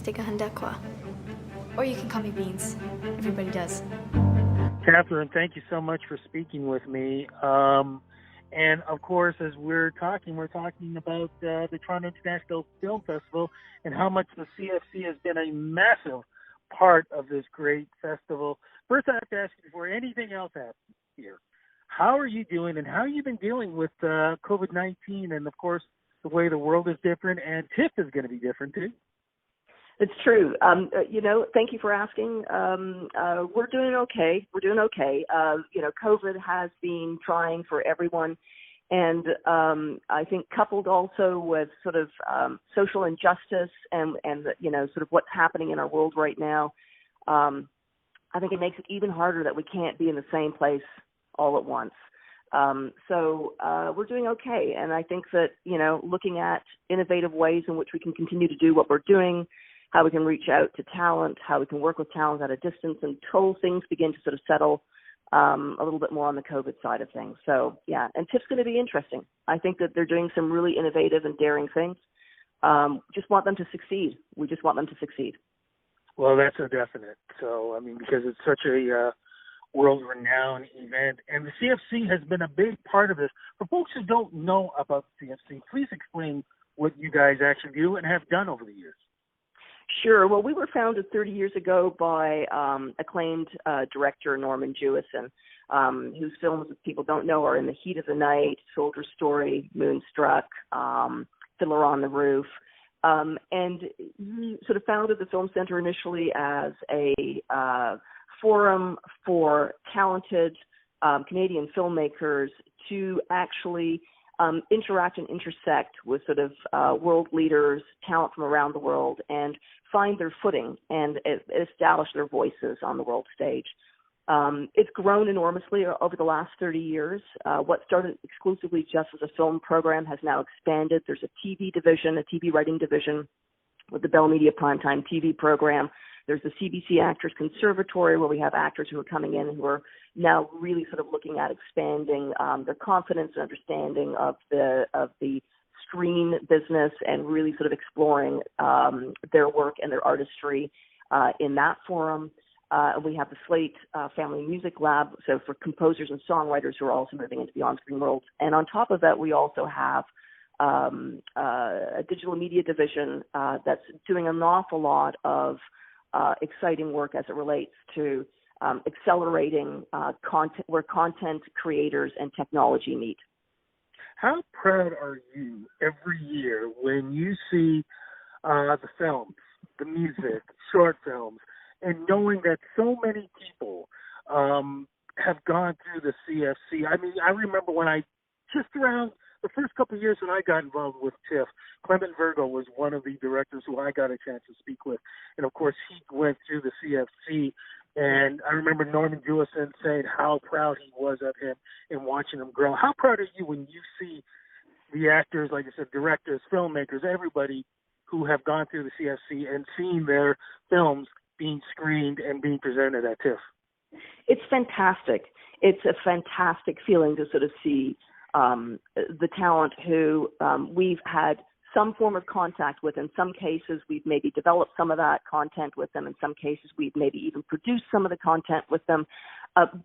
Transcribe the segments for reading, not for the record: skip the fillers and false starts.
taga Handekwa. Or you can call me Beans. Everybody does. Kathryn, thank you so much for speaking with me. And of course, as we're talking about the Toronto International Film Festival and how much the CFC has been a massive part of this great festival. First, I have to ask you before anything else happens here, how are you doing and how have you been dealing with COVID-19 and, of course, the way the world is different and TIFF is going to be different too? It's true. Thank you for asking. We're doing okay. COVID has been trying for everyone. And I think coupled also with sort of social injustice and sort of what's happening in our world right now, I think it makes it even harder that we can't be in the same place all at once. So we're doing okay. And I think that, looking at innovative ways in which we can continue to do what we're doing, how we can reach out to talent, how we can work with talent at a distance until things begin to sort of settle a little bit more on the COVID side of things. So, yeah, and TIFF's going to be interesting. I think that they're doing some really innovative and daring things. Just want them to succeed. We just want them to succeed. Well, that's a definite. So, I mean, because it's such a world-renowned event, and the CFC has been a big part of this. For folks who don't know about the CFC, please explain what you guys actually do and have done over the years. Sure. Well, we were founded 30 years ago by acclaimed director Norman Jewison, whose films, if people don't know, are In the Heat of the Night, Soldier Story, Moonstruck, Fiddler on the Roof. And he sort of founded the Film Center initially as a forum for talented Canadian filmmakers to actually interact and intersect with sort of world leaders, talent from around the world, and find their footing and establish their voices on the world stage. It's grown enormously over the last 30 years. What started exclusively just as a film program has now expanded. There's a TV division, a TV writing division with the Bell Media Primetime TV program. There's the CBC Actors Conservatory, where we have actors who are coming in who are now really sort of looking at expanding their confidence and understanding of the screen business and really sort of exploring their work and their artistry in that forum. We have the Slate Family Music Lab, so for composers and songwriters who are also moving into the on-screen world. And on top of that, we also have a digital media division that's doing an awful lot of exciting work as it relates to accelerating content, where content creators and technology meet. How proud are you every year when you see the films, the music, short films, and knowing that so many people have gone through the CFC? I mean, I remember when just around the first couple of years when I got involved with TIFF, Clement Virgo was one of the directors who I got a chance to speak with. And, of course, he went through the CFC. And I remember Norman Jewison saying how proud he was of him and watching him grow. How proud are you when you see the actors, like I said, directors, filmmakers, everybody who have gone through the CFC and seeing their films being screened and being presented at TIFF? It's fantastic. It's a fantastic feeling to sort of see the talent who we've had some form of contact with. In some cases, we've maybe developed some of that content with them. In some cases, we've maybe even produced some of the content with them.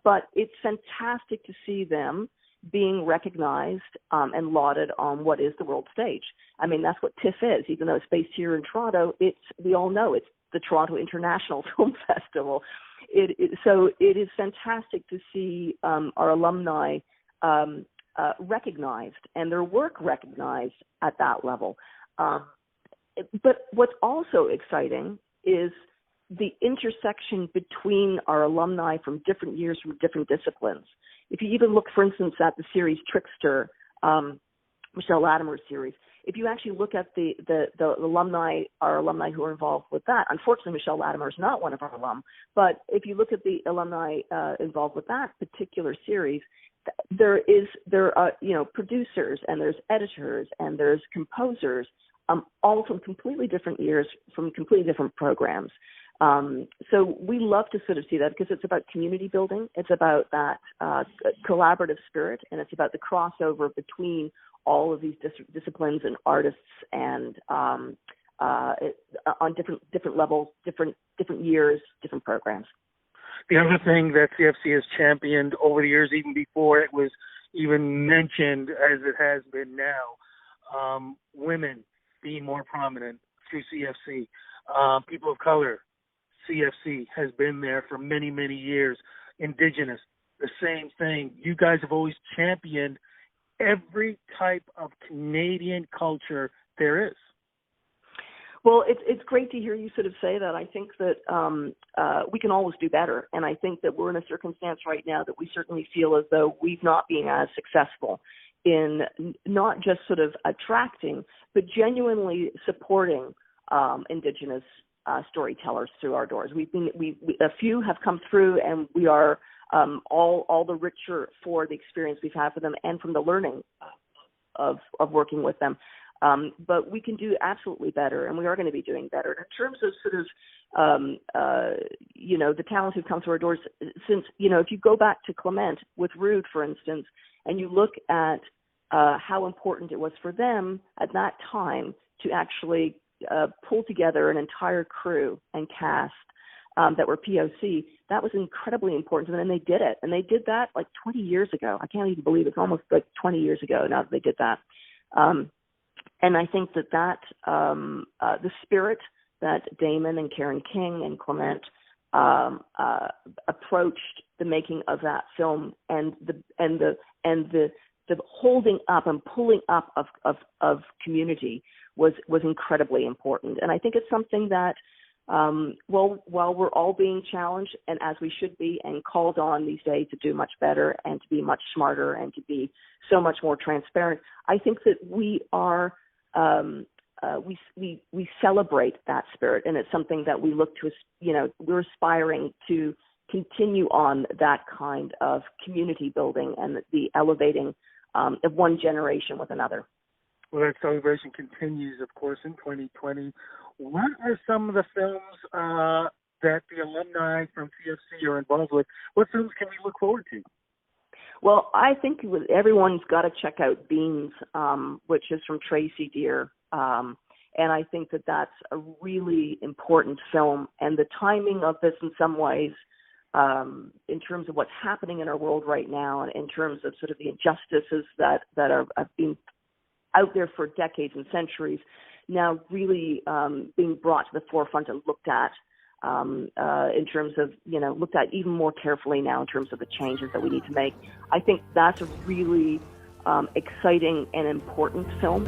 But it's fantastic to see them being recognized and lauded on what is the world stage. I mean, that's what TIFF is. Even though it's based here in Toronto, we all know it's the Toronto International Film Festival. So it is fantastic to see our alumni recognized and their work recognized at that level. But what's also exciting is the intersection between our alumni from different years, from different disciplines. If you even look, for instance, at the series Trickster, Michelle Latimer's series, if you actually look at the alumni, our alumni who are involved with that, unfortunately, Michelle Latimer is not one of our alum, but if you look at the alumni involved with that particular series, there are producers and there's editors and there's composers, all from completely different years, from completely different programs. So we love to sort of see that because it's about community building, it's about that collaborative spirit, and it's about the crossover between all of these disciplines and artists and on different levels, different years, different programs. The other thing that CFC has championed over the years, even before it was even mentioned as it has been now, women being more prominent through CFC, people of color, CFC has been there for many, many years. Indigenous, the same thing. You guys have always championed every type of Canadian culture there is. Well, it's great to hear you sort of say that. I think that we can always do better, and I think that we're in a circumstance right now that we certainly feel as though we've not been as successful in not just sort of attracting, but genuinely supporting Indigenous storytellers through our doors. A few have come through, and we are all the richer for the experience we've had for them and from the learning of working with them. But we can do absolutely better, and we are going to be doing better. In terms of sort of, the talent who've come through our doors, since, if you go back to Clement with Rude, for instance, and you look at how important it was for them at that time to actually pull together an entire crew and cast that were POC, that was incredibly important to them, and they did it. And they did that like 20 years ago. I can't even believe it's almost like 20 years ago now that they did that. And I think that the spirit that Damon and Karen King and Clement approached the making of that film and the holding up and pulling up of community was incredibly important. And I think it's something that while we're all being challenged, and as we should be, and called on these days to do much better and to be much smarter and to be so much more transparent, I think that we are we celebrate that spirit, and it's something that we look to, we're aspiring to continue on that kind of community building and the elevating of one generation with another. Well, that celebration continues, of course, in 2020. What are some of the films that the alumni from CFC are involved with? What films can we look forward to? Well, I think everyone's got to check out Beans, which is from Tracy Deer. And I think that that's a really important film. And the timing of this in some ways, in terms of what's happening in our world right now, and in terms of sort of the injustices that have been out there for decades and centuries, now really being brought to the forefront and looked at in terms of, looked at even more carefully now in terms of the changes that we need to make. I think that's a really exciting and important film.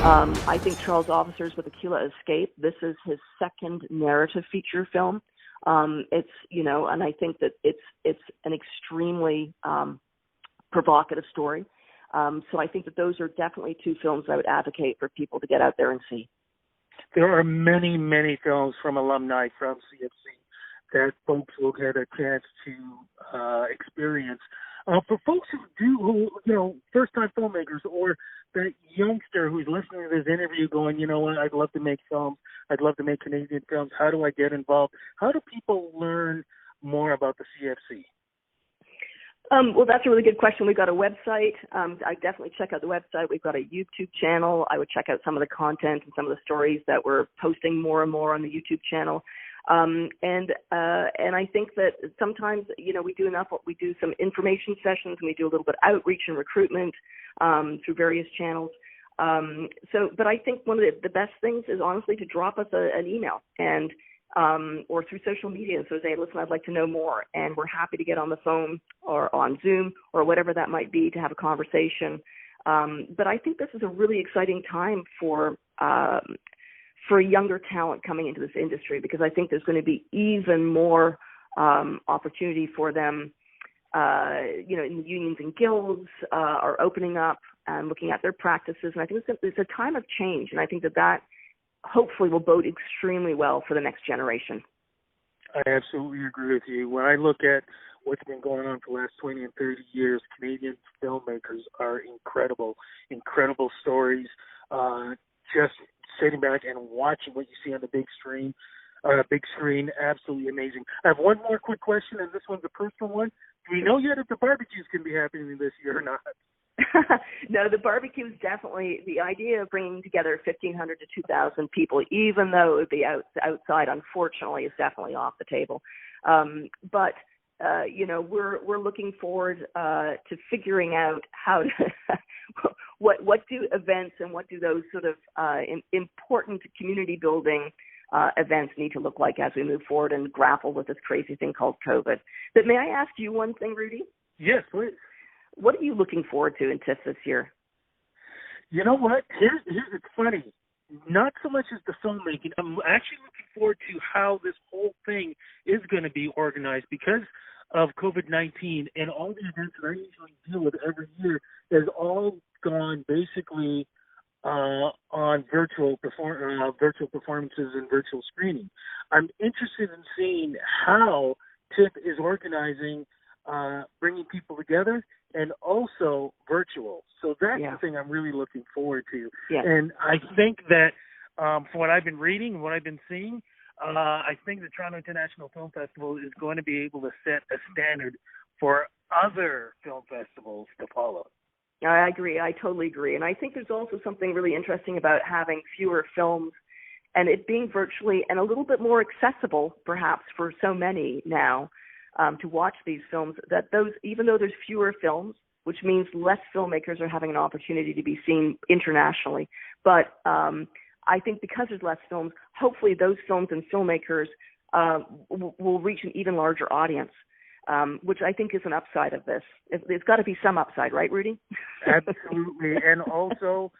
I think Charles Officers with Aquila Escape, this is his second narrative feature film. It's, and I think that it's an extremely provocative story. So I think that those are definitely two films I would advocate for people to get out there and see. There are many, many films from alumni from CFC that folks will get a chance to experience. For folks who first-time filmmakers, or that youngster who's listening to this interview going, you know what, I'd love to make films, I'd love to make Canadian films, how do I get involved? How do people learn more about the CFC? Well, that's a really good question. We've got a website. I definitely check out the website. We've got a YouTube channel. I would check out some of the content and some of the stories that we're posting more and more on the YouTube channel. And I think that sometimes, we do some information sessions, and we do a little bit of outreach and recruitment through various channels. But I think one of the best things is honestly to drop us an email and or through social media and say, listen, I'd like to know more. And we're happy to get on the phone or on Zoom or whatever that might be to have a conversation. But I think this is a really exciting time for younger talent coming into this industry, because I think there's going to be even more opportunity for them. In the unions and guilds are opening up and looking at their practices. And I think it's a time of change. And I think that hopefully will bode extremely well for the next generation. I absolutely agree with you. When I look at what's been going on for the last 20 and 30 years, Canadian filmmakers are incredible stories. Just sitting back and watching what you see on the big screen, absolutely amazing. I have one more quick question, and this one's a personal one. Do we know yet if the barbecues can be happening this year or not? No, the barbecue is definitely the idea of bringing together 1,500 to 2,000 people, even though it would be outside, unfortunately, is definitely off the table. But we're looking forward to figuring out how to what do events and what do those sort of important community building events need to look like as we move forward and grapple with this crazy thing called COVID. But may I ask you one thing, Rudy? Yes, please. What are you looking forward to in TIFF this year? You know what? Here's it's funny. Not so much as the filmmaking. I'm actually looking forward to how this whole thing is going to be organized because of COVID-19 and all the events that I usually deal with every year has all gone basically on virtual performances and virtual screening. I'm interested in seeing how TIFF is organizing bringing people together and also virtual. So that's the thing I'm really looking forward to. Yeah. And I think that from what I've been reading and what I've been seeing, I think the Toronto International Film Festival is going to be able to set a standard for other film festivals to follow. I agree. I totally agree. And I think there's also something really interesting about having fewer films and it being virtually and a little bit more accessible, perhaps, for so many now to watch these films, that those, even though there's fewer films, which means less filmmakers are having an opportunity to be seen internationally. But I think because there's less films, hopefully those films and filmmakers will reach an even larger audience, which I think is an upside of this. There's got to be some upside, right, Rudy? Absolutely. And also,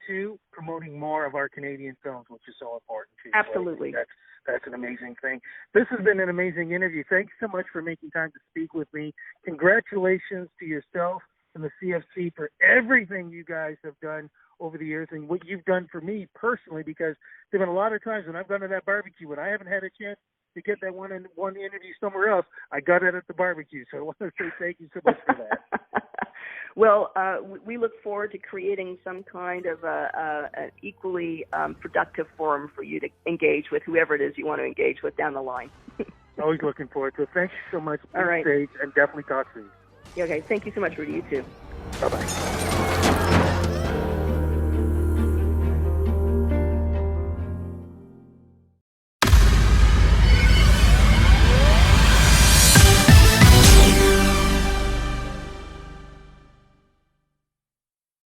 to promoting more of our Canadian films, which is so important, too. Absolutely. So that's an amazing thing. This has been an amazing interview. Thanks so much for making time to speak with me. Congratulations to yourself and the CFC for everything you guys have done over the years and what you've done for me personally, because there have been a lot of times when I've gone to that barbecue when I haven't had a chance to get that one interview somewhere else, I got it at the barbecue. So I want to say thank you so much for that. Well, we look forward to creating some kind of an equally productive forum for you to engage with whoever it is you want to engage with down the line. Always looking forward to it. Thank you so much. All right. Stay safe and definitely talk soon. Okay. Thank you so much, Rudy. You too. Bye-bye.